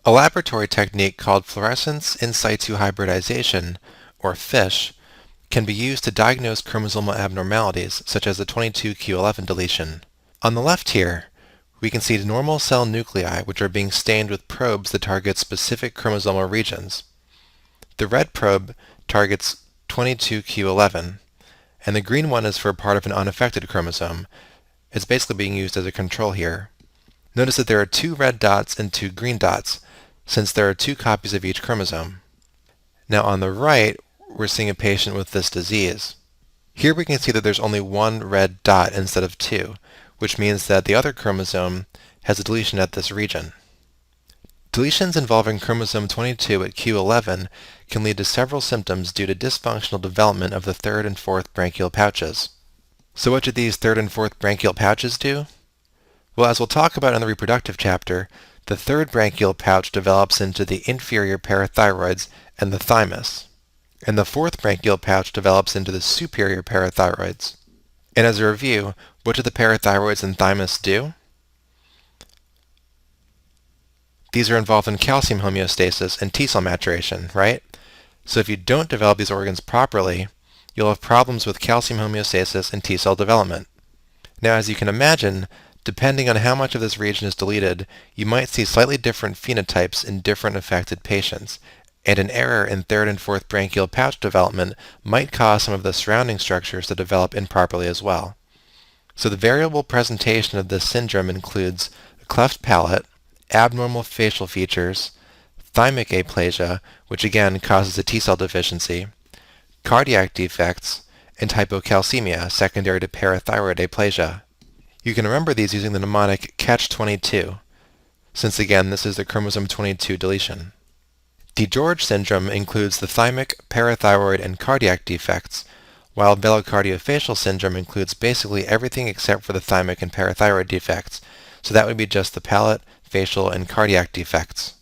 A laboratory technique called fluorescence in situ hybridization, or FISH, can be used to diagnose chromosomal abnormalities such as the 22q11 deletion. On the left here, we can see normal cell nuclei which are being stained with probes that target specific chromosomal regions. The red probe targets 22q11, and the green one is for a part of an unaffected chromosome. It's basically being used as a control here. Notice that there are 2 red dots and 2 green dots, since there are 2 copies of each chromosome. Now on the right, we're seeing a patient with this disease. Here we can see that there's only 1 red dot instead of 2, which means that the other chromosome has a deletion at this region. Deletions involving chromosome 22 at q11 can lead to several symptoms due to dysfunctional development of the 3rd and 4th branchial pouches. So what do these 3rd and 4th branchial pouches do? Well, as we'll talk about in the reproductive chapter, the 3rd branchial pouch develops into the inferior parathyroids and the thymus, and the 4th branchial pouch develops into the superior parathyroids. And as a review, what do the parathyroids and thymus do? These are involved in calcium homeostasis and T-cell maturation, right? So if you don't develop these organs properly, you'll have problems with calcium homeostasis and T-cell development. Now, as you can imagine, depending on how much of this region is deleted, you might see slightly different phenotypes in different affected patients, and an error in 3rd and 4th branchial pouch development might cause some of the surrounding structures to develop improperly as well. So the variable presentation of this syndrome includes a cleft palate, abnormal facial features, thymic aplasia, which again causes a T-cell deficiency, cardiac defects, and hypocalcemia secondary to parathyroid aplasia. You can remember these using the mnemonic catch-22, since again this is the chromosome 22 deletion. DiGeorge syndrome includes the thymic, parathyroid, and cardiac defects, while velocardiofacial syndrome includes basically everything except for the thymic and parathyroid defects, so that would be just the palate, facial, and cardiac defects.